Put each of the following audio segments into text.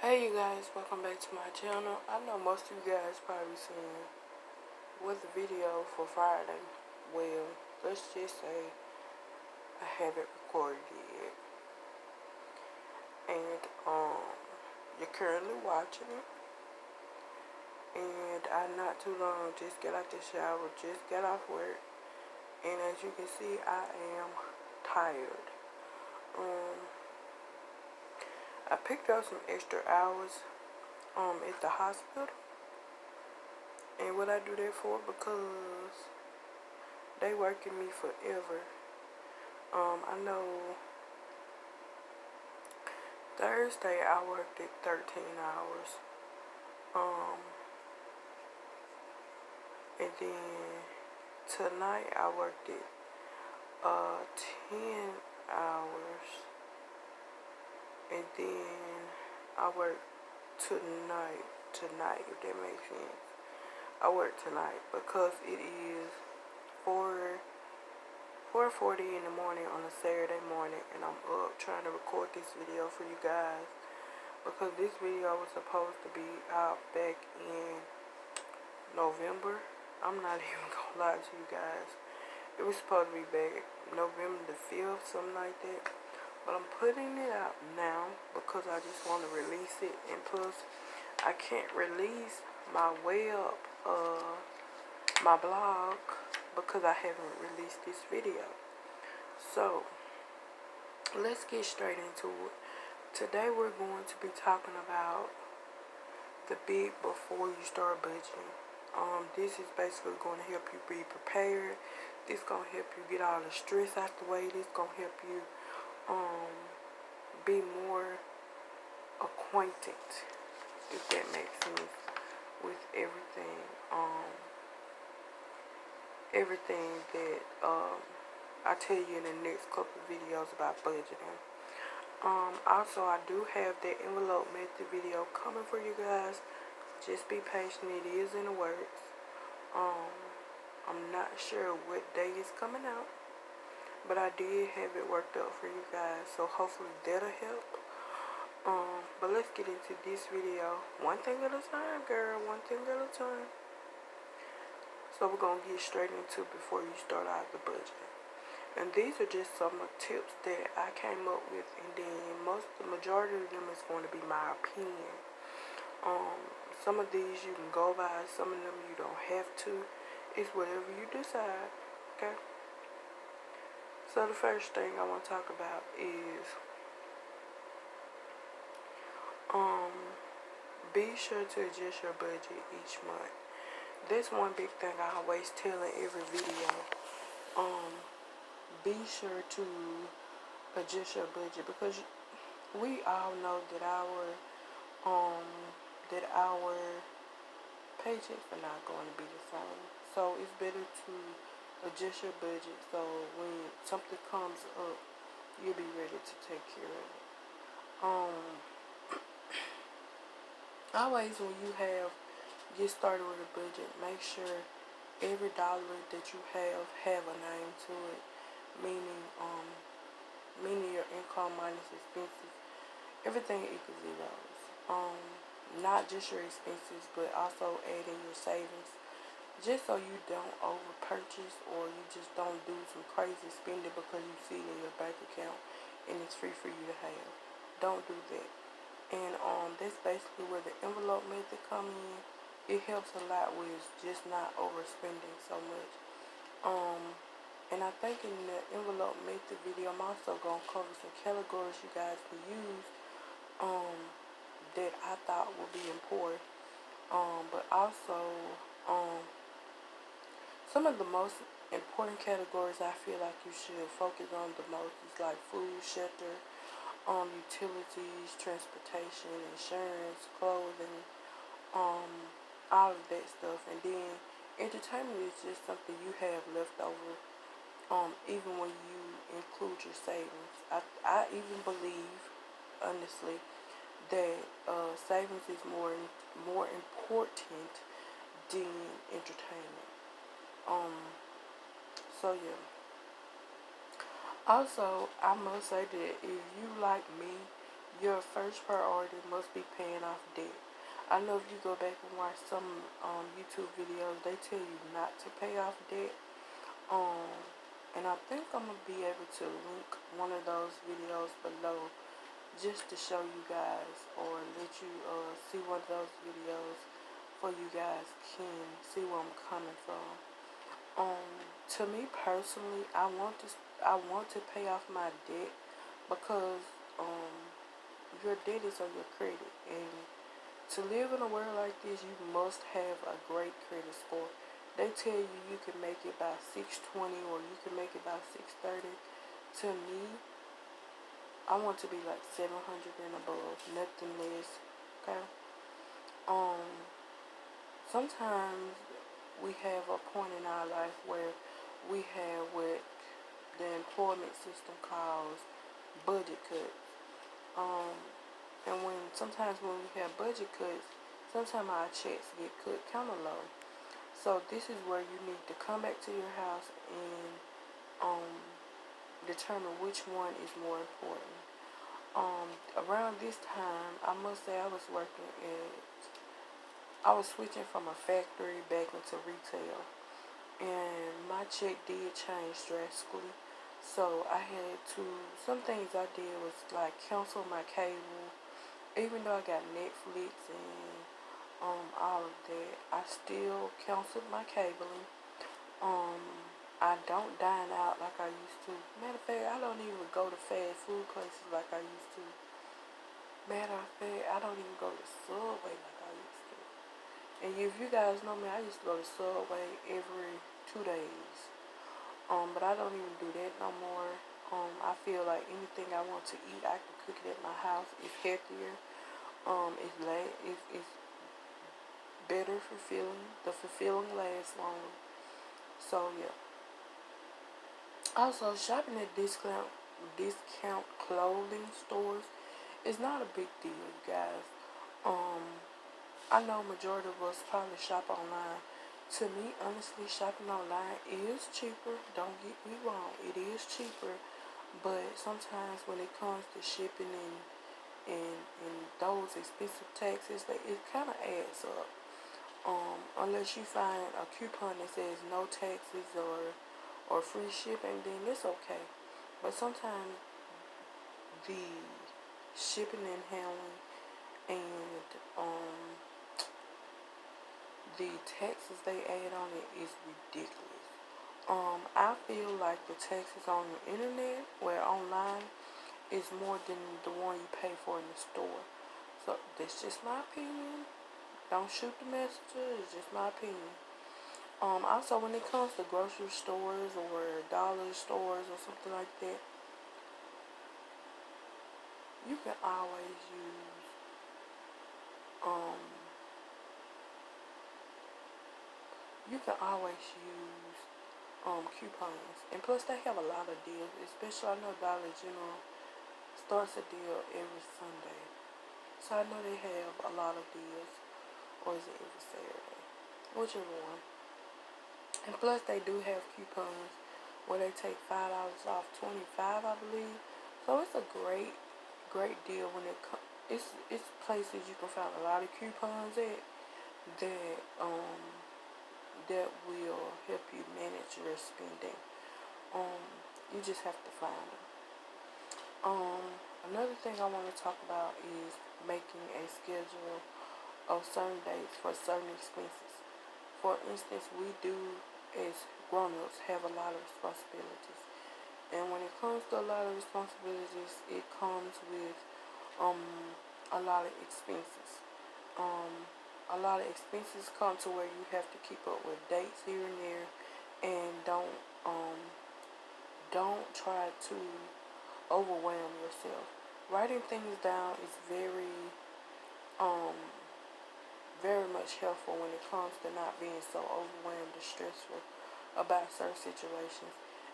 Hey you guys, welcome back to my channel. I know most of you guys probably seen what the video for Friday. Well, let's just say I haven't recorded it yet. And you're currently watching it. And I not too long just got out the shower, just got off work. And as you can see, I am tired. I picked up some extra hours at the hospital. And what I do that for? Because they working me forever. I know Thursday I worked at 13 hours. And then tonight I worked at 10 hours. And then I work tonight, if that makes sense. I work tonight because it is 4:40 in the morning on a Saturday morning, and I'm up trying to record this video for you guys because this video was supposed to be out back in November. I'm not even gonna lie to you guys. It was supposed to be back November the 5th, something like that. But I'm putting it out now because I just want to release it. And plus, I can't release my my blog because I haven't released this video. So, let's get straight into it. Today we're going to be talking about the big before you start budgeting. This is basically going to help you be prepared. This is going to help you get all the stress out the way. This is going to help you be more acquainted, if that makes sense, with everything that I tell you in the next couple of videos about budgeting. Also, I do have that envelope method video coming for you guys. Just be patient, it is in the works. I'm not sure what day it's coming out, but I did have it worked up for you guys, so hopefully that'll help. But let's get into this video. One thing at a time, girl. One thing at a time. So we're going to get straight into it before you start out the budget. And these are just some of the tips that I came up with, and then the majority of them is going to be my opinion. Some of these you can go by, some of them you don't have to. It's whatever you decide, okay? So the first thing I want to talk about is be sure to adjust your budget each month. That's one big thing I always tell in every video. Be sure to adjust your budget because we all know that our paychecks are not going to be the same. So it's better to adjust your budget so when something comes up, you'll be ready to take care of it. Always when you get started with a budget, make sure every dollar that you have a name to it, meaning your income minus expenses. Everything equals zeros. Not just your expenses, but also adding your savings, just so you don't over purchase or you just don't do some crazy spending because you see it in your bank account and it's free for you to have. Don't do that. And that's basically where the envelope method come in. It helps a lot with just not overspending so much. And I think in the envelope method video, I'm also gonna cover some categories you guys can use that I thought would be important. But also some of the most important categories I feel like you should focus on the most is like food, shelter, utilities, transportation, insurance, clothing, all of that stuff. And then entertainment is just something you have left over, even when you include your savings. I even believe, honestly, that savings is more important than entertainment. So yeah. Also, I must say that if you like me, your first priority must be paying off debt. I know if you go back and watch some YouTube videos, they tell you not to pay off debt. Um, and I think I'm gonna be able to link one of those videos below just to show you guys, or let you see one of those videos for you guys can see where I'm coming from. To me personally, I want to pay off my debt because your debt is on your credit, and to live in a world like this, you must have a great credit score. They tell you you can make it by 620 or you can make it by 630. To me, I want to be like 700 and above, nothing less. Okay. Um. Sometimes we have a point in our life where we have what the employment system calls budget cuts. Um, and sometimes when we have budget cuts, sometimes our checks get cut kind of low. So this is where you need to come back to your house and um, determine which one is more important. Around this time, I must say I was switching from a factory back into retail, and my check did change drastically. So some things I did was like cancel my cable. Even though I got Netflix and all of that, I still canceled my cabling. Um, I don't dine out like I used to. Matter of fact, I don't even go to fast food places like I used to. Matter of fact, I don't even go to Subway like I used to. And if you guys know me, I used to go to Subway every 2 days. But I don't even do that no more. I feel like anything I want to eat, I can cook it at my house. It's healthier. It's better fulfilling. The fulfilling lasts longer. So yeah. Also, shopping at discount clothing stores is not a big deal, you guys. Um, I know majority of us probably shop online. To me, honestly, shopping online is cheaper. Don't get me wrong, it is cheaper. But sometimes when it comes to shipping and those expensive taxes, it kind of adds up. Unless you find a coupon that says no taxes or free shipping, then it's okay. But sometimes the shipping and handling and the taxes they add on it is ridiculous. I feel like the taxes on the internet, where online, is more than the one you pay for in the store. So that's just my opinion. Don't shoot the messenger. It's just my opinion. Also, when it comes to grocery stores or dollar stores or something like that, you can always use um, coupons. And plus, they have a lot of deals. Especially, I know Dollar General starts a deal every Sunday. So I know they have a lot of deals. Or is it every Saturday? Whichever one. And plus, they do have coupons where they take $5 off 25, I believe. So it's a great deal when it comes. It's places you can find a lot of coupons at that that will help you manage your spending. Um, you just have to find them. Another thing I want to talk about is making a schedule of certain dates for certain expenses. For instance, we do as grown-ups have a lot of responsibilities. And when it comes to a lot of responsibilities, it comes with a lot of expenses. Um, a lot of expenses come to where you have to keep up with dates here and there, and don't try to overwhelm yourself. Writing things down is um very much helpful when it comes to not being so overwhelmed or stressful about certain situations.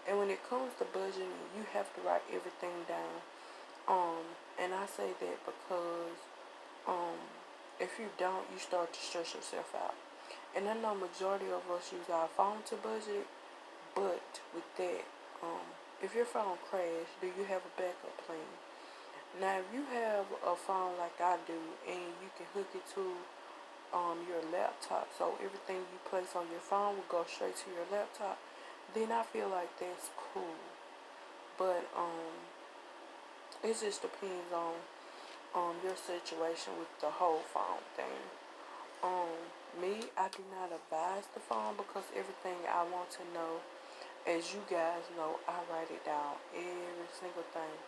And when it comes to budgeting, you have to write everything down. And I say that because um, if you don't, you start to stress yourself out. And I know majority of us use our phone to budget, but with that, if your phone crashes, do you have a backup plan? Now, if you have a phone like I do and you can hook it to your laptop, so everything you place on your phone will go straight to your laptop, then I feel like that's cool. But it just depends on your situation with the whole phone thing. Um, Me, I do not advise the phone because everything I want to know, as you guys know, I write it down, every single thing.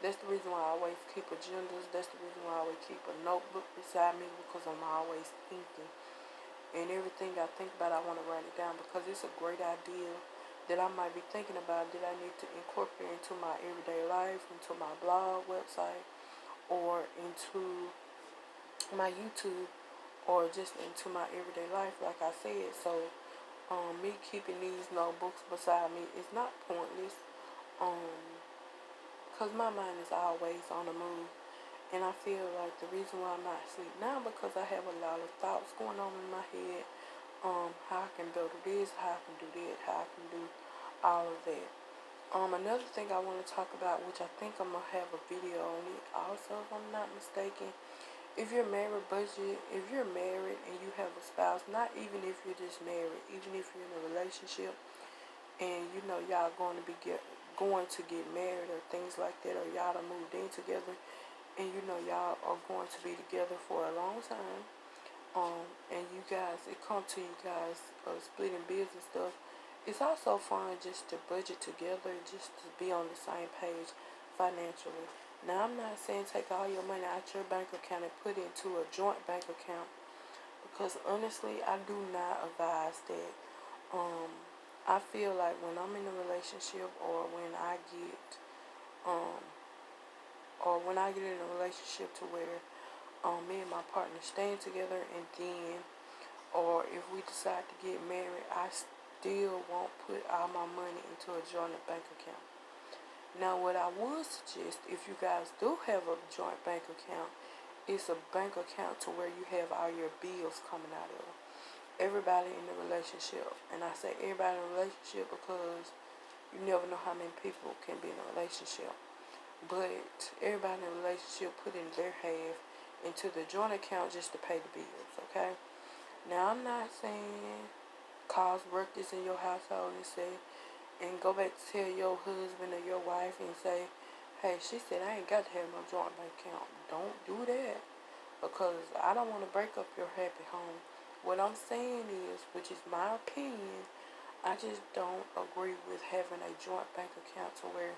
That's the reason why I always keep agendas. That's the reason why I always keep a notebook beside me because I'm always thinking. And everything I think about, I want to write it down because it's a great idea that I might be thinking about that I need to incorporate into my everyday life, into my blog website, or into my YouTube, or just into my everyday life, like I said. So, me keeping these notebooks beside me is not pointless, because my mind is always on the move. And I feel like the reason why I'm not asleep now because I have a lot of thoughts going on in my head. How I can build this, how I can do that, how I can do all of that. Another thing I want to talk about, which I think I'm gonna have a video on it also, if I'm not mistaken. If you're married, if you're married and you have a spouse, not even if you're just married, even if you're in a relationship and you know y'all going to get married or things like that, or y'all done moved in together and you know y'all are going to be together for a long time, and you guys, it come to you guys splitting bills and stuff. It's also fun just to budget together, just to be on the same page financially. Now, I'm not saying take all your money out your bank account and put it into a joint bank account because honestly, I do not advise that. Um, I feel like when I'm in a relationship um, or when I get in a relationship to where me and my partner staying together, and then, or if we decide to get married, I still won't put all my money into a joint bank account. Now, what I would suggest, if you guys do have a joint bank account, is a bank account to where you have all your bills coming out of. Everybody in the relationship, and I say everybody in a relationship because you never know how many people can be in a relationship. But everybody in a relationship put in their half into the joint account just to pay the bills, okay? Now, I'm not saying cause ruckus in your household and go back to tell your husband or your wife and say, hey, she said I ain't got to have no joint bank account. Don't do that because I don't want to break up your happy home. What I'm saying is, which is my opinion, I just don't agree with having a joint bank account to where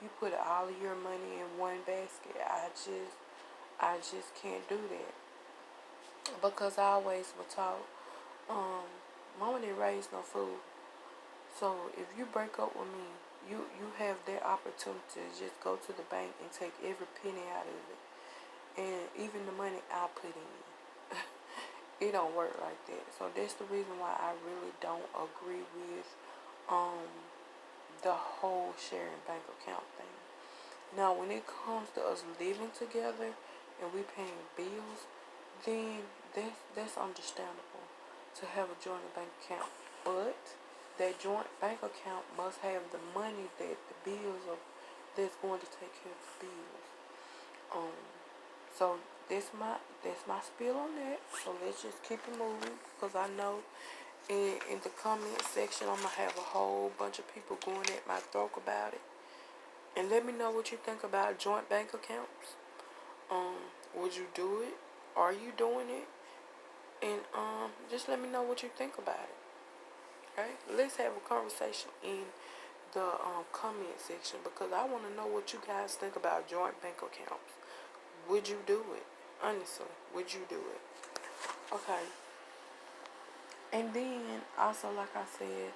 you put all of your money in one basket. I just can't do that because I always was taught, mama didn't raise no fool. So if you break up with me, you have that opportunity to just go to the bank and take every penny out of it, and even the money I put in. It don't work like that. So that's the reason why I really don't agree with um the whole sharing bank account thing. Now, when it comes to us living together and we paying bills, then that's understandable to have a joint bank account. But that joint bank account must have the money that the bills of that's going to take care of the bills. Um, so that's my spiel on that. So let's just keep it moving because I know in the comment section I'm gonna have a whole bunch of people going at my throat about it. And let me know what you think about joint bank accounts. Would you do it? Are you doing it? And just let me know what you think about it. Okay? Let's have a conversation in the comment section because I want to know what you guys think about joint bank accounts. Would you do it? Honestly, would you do it? Okay. And then also, like I said,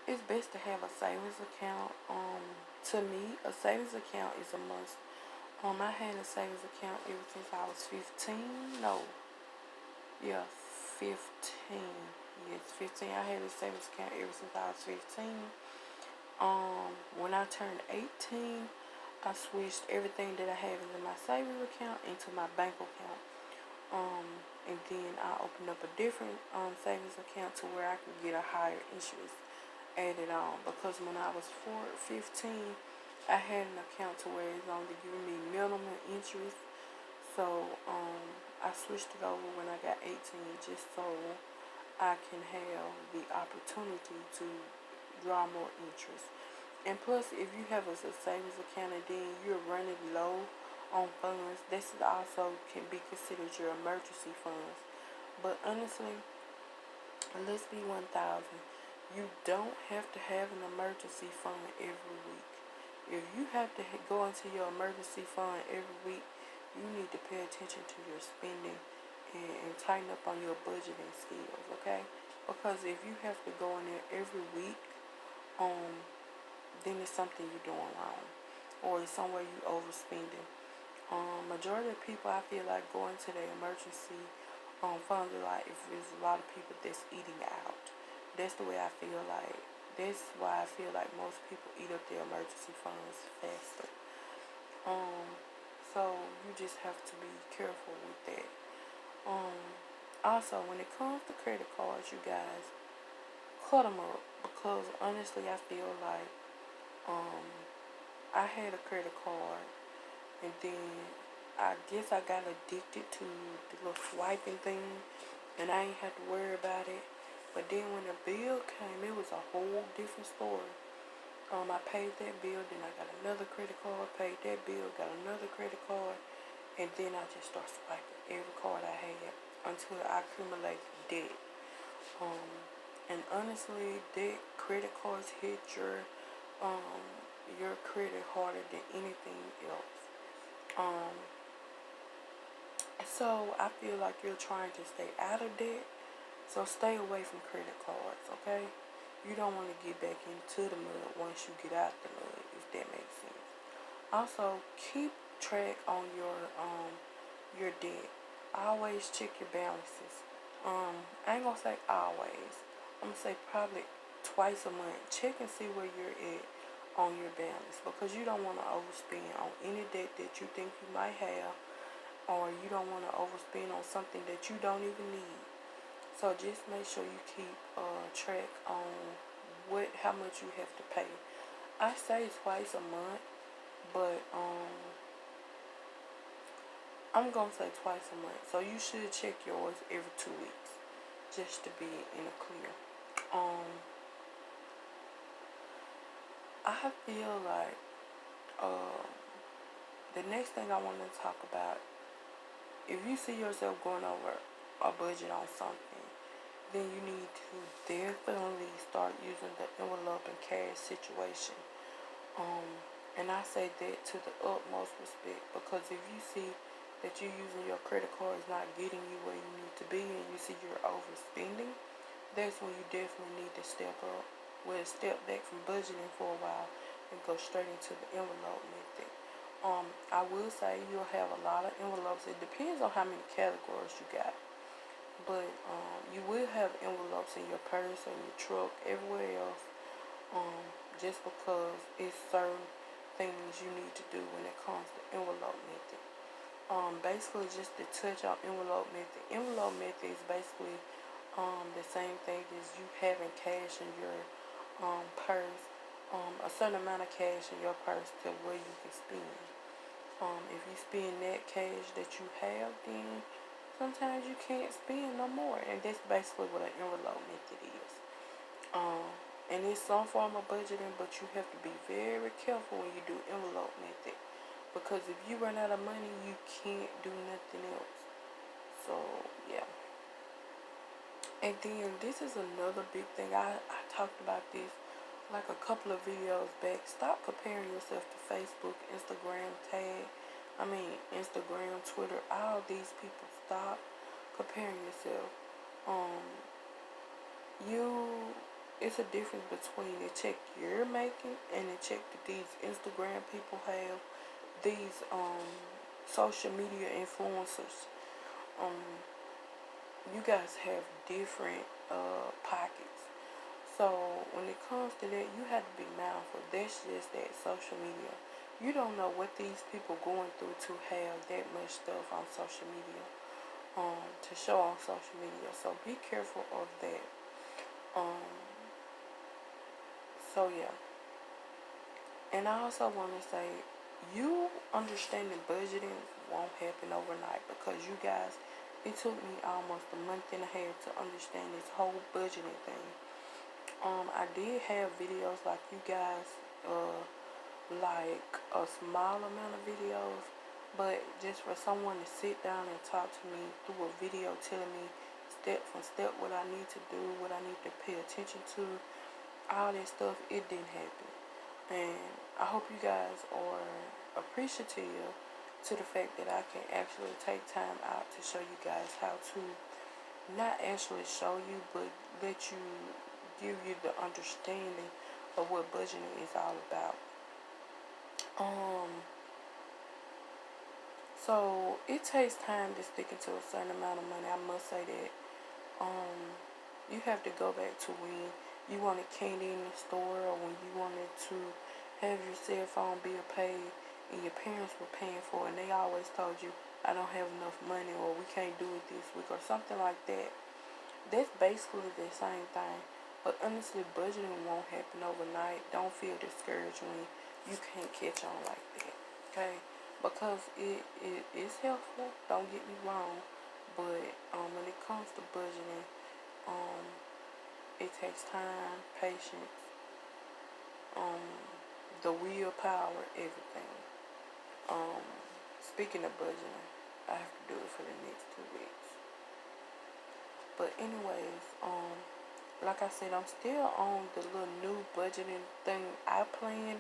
it's best to have a savings account. To me, a savings account is a must. I had a savings account ever since I was 15. No, yeah, 15. Yes, 15. I had a savings account ever since I was 15. When I turned 18, I switched everything that I had in my savings account into my bank account. And then I opened up a different savings account to where I could get a higher interest added on because when I was 15, I had an account to where it's only giving me minimum interest. So I switched it over when I got 18 just so I can have the opportunity to draw more interest. And plus, if you have a savings account and then you're running low on funds, this also can be considered your emergency funds. But honestly, let's be 1,000. You don't have to have an emergency fund every week. If you have to go into your emergency fund every week, you need to pay attention to your spending and tighten up on your budgeting skills, okay? Because if you have to go in there every week, then it's something you're doing wrong, or it's somewhere you overspending. Majority of people, I feel like, go into their emergency funds are like if there's a lot of people that's eating out. That's the way I feel like. That's why I feel like most people eat up their emergency funds faster. So you just have to be careful with that. Also, when it comes to credit cards, you guys, cut them up, because honestly, I feel like I had a credit card, and then I guess I got addicted to the little swiping thing, and I ain't had to worry about it. But then when the bill came, it was a whole different story. I paid that bill, then I got another credit card, paid that bill, got another credit card, and then I just started swiping every card I had until I accumulated debt. And honestly, debt credit cards hit your credit harder than anything else. So I feel like you're trying to stay out of debt, so stay away from credit cards, okay? You don't want to get back into the mud once you get out the mud, if that makes sense. Also, keep track on your debt. Always check your balances. I ain't gonna say always. I'm gonna say probably twice a month. Check and see where you're at on your balance, because you don't want to overspend on any debt that you think you might have, or you don't want to overspend on something that you don't even need. So just make sure you keep track on how much you have to pay. I say twice a month, but I'm gonna say twice a month. So you should check yours every 2 weeks, just to be in the clear. I feel like the next thing I want to talk about, if you see yourself going over a budget on something, then you need to definitely start using the envelope and cash situation. And I say that to the utmost respect, because if you see that you're using your credit card is not getting you where you need to be, and you see you're overspending, that's when you definitely need to step back from budgeting for a while and go straight into the envelope method. I will say you'll have a lot of envelopes. It depends on how many categories you got. But you will have envelopes in your purse or your truck, everywhere else, just because it's certain things you need to do when it comes to envelope method. Basically, just to touch on envelope method. Envelope method is basically the same thing as you having cash in your purse, a certain amount of cash in your purse to where you can spend. If you spend that cash that you have, then sometimes you can't spend no more, and that's basically what an envelope method is. And it's some form of budgeting, but you have to be very careful when you do envelope method, because if you run out of money, you can't do nothing else. So yeah. And then this is another big thing. I talked about this like a couple of videos back. Stop comparing yourself to Facebook, Instagram, Twitter, all these people. Stop comparing yourself. It's a difference between the check you're making and the check that these Instagram people have, these social media influencers. You guys have different pockets. So when it comes to that, you have to be mindful. That's just that social media. You don't know what these people going through to have that much stuff on social media, to show on social media. So be careful of that. So yeah. And I also want to say, you understanding budgeting won't happen overnight, because you guys, it took me almost a month and a half to understand this whole budgeting thing. I did have videos like you guys, like a small amount of videos, but just for someone to sit down and talk to me through a video telling me step for step what I need to do, what I need to pay attention to, all that stuff, it didn't happen. And I hope you guys are appreciative to the fact that I can actually take time out to show you guys how to not actually show you, but let you, give you the understanding of what budgeting is all about. So it takes time to stick into a certain amount of money. I must say that. You have to go back to when you wanted candy in the store, or when you wanted to have your cell phone bill paid and your parents were paying for it, and they always told you, I don't have enough money, or we can't do it this week, or something like that. That's basically the same thing. But honestly, budgeting won't happen overnight. Don't feel discouraged when you can't catch on like that. Okay? Because it is helpful, don't get me wrong. But when it comes to budgeting, um, it takes time, patience, the willpower, everything. Um, Speaking of budgeting, I have to do it for the next 2 weeks. But anyways, like I said, I'm still on the little new budgeting thing I planned,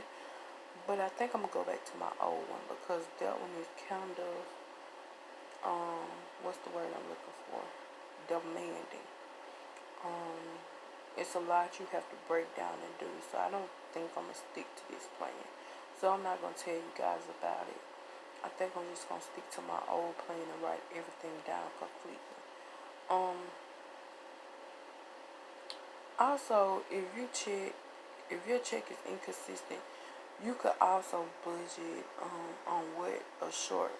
but I think I'm gonna go back to my old one, because that one is kind of, what's the word I'm looking for? Demanding. It's a lot you have to break down and do, so I don't think I'm gonna stick to this plan. So I'm not gonna tell you guys about it. I think I'm just gonna stick to my old plan and write everything down completely. Also, if your check is inconsistent, you could also budget on what a short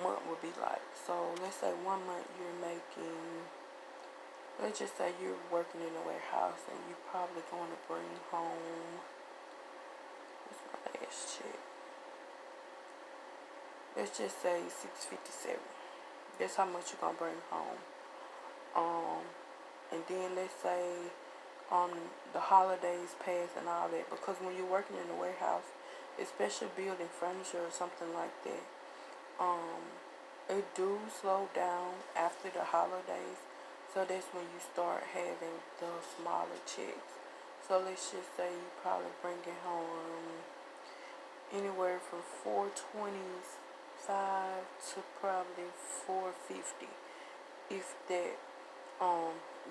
month would be like. So let's say 1 month you're making, let's just say you're working in a warehouse and you're probably going to bring home, what's my last check? Let's just say $657. That's how much you're going to bring home. And then let's say the holidays pass and all that, because when you're working in a warehouse, especially building furniture or something like that, it do slow down after the holidays. So that's when you start having the smaller checks. So let's just say you probably bringing home anywhere from 425 to probably 450, if that.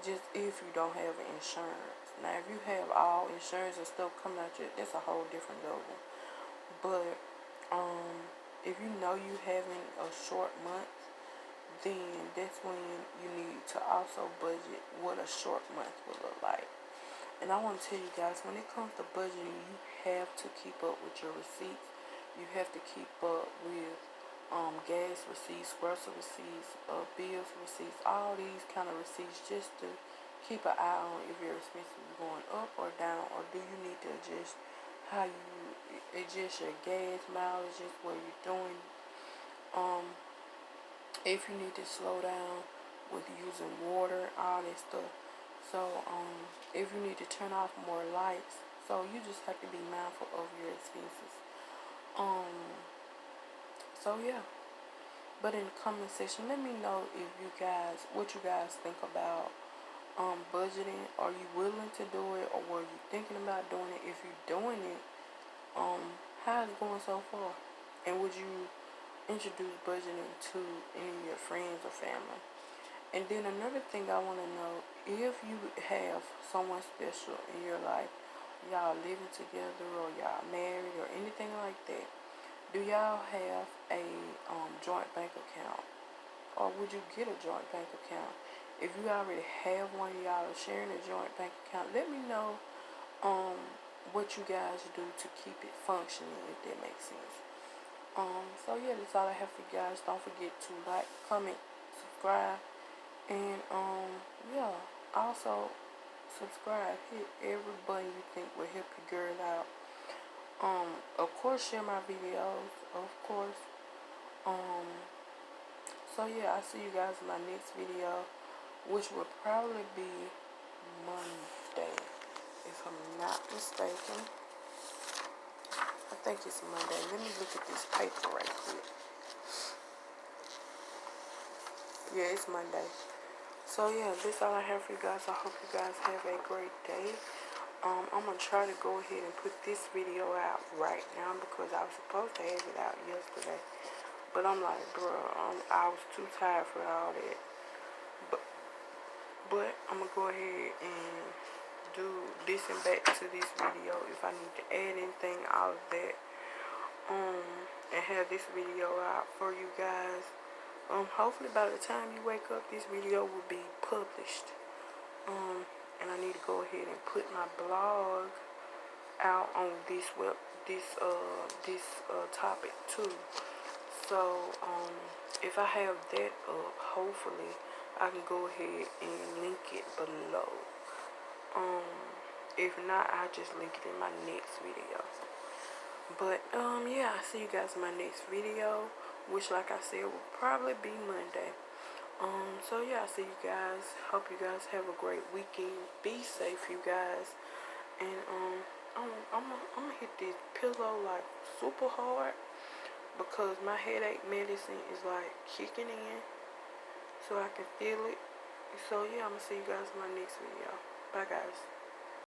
Just if you don't have insurance. Now, if you have all insurance and stuff coming out you, that's a whole different level. But if you know you having a short month, then that's when you need to also budget what a short month will look like. And I want to tell you guys, when it comes to budgeting, you have to keep up with your receipts. You have to keep up with gas receipts, grocery receipts, bills receipts, all these kind of receipts, just to keep an eye on if your expenses are going up or down, or do you need to adjust how you adjust your gas mileages, what you're doing, if you need to slow down with using water, all that stuff. So if you need to turn off more lights, so you just have to be mindful of your expenses. So yeah. But in the comment section, let me know if you guys, what you guys think about budgeting. Are you willing to do it, or were you thinking about doing it? If you're doing it, how's it going so far? And would you introduce budgeting to any of your friends or family? And then another thing I want to know, if you have someone special in your life, y'all living together or y'all married or anything like that, do y'all have a joint bank account? Or would you get a joint bank account? If you already have one, y'all are sharing a joint bank account, let me know what you guys do to keep it functioning, if that makes sense. So yeah, that's all I have for you guys. Don't forget to like, comment, subscribe, and yeah, also subscribe. Hit every button you think will help your girl out. Of course, share my videos, of course. Um, so yeah, I'll see you guys in my next video, which will probably be Monday, if I'm not mistaken. I think it's Monday. Let me look at this paper right quick. Yeah, it's Monday. So yeah, this is all I have for you guys. I hope you guys have a great day. I'm gonna try to go ahead and put this video out right now because I was supposed to have it out yesterday. But I'm like, bro, I was too tired for all that. But I'm gonna go ahead and listen back to this video if I need to add anything, all of that. And have this video out for you guys. Hopefully by the time you wake up, this video will be published. And I need to go ahead and put my blog out on this topic too. So if I have that up, hopefully I can go ahead and link it below. If not, I'll just link it in my next video. But yeah, I'll see you guys in my next video, which, like I said, will probably be Monday. So yeah, I'll see you guys. Hope you guys have a great weekend. Be safe, you guys. And I'm gonna hit this pillow like super hard because my headache medicine is like kicking in, so I can feel it. So yeah, I'm gonna see you guys in my next video. Bye guys.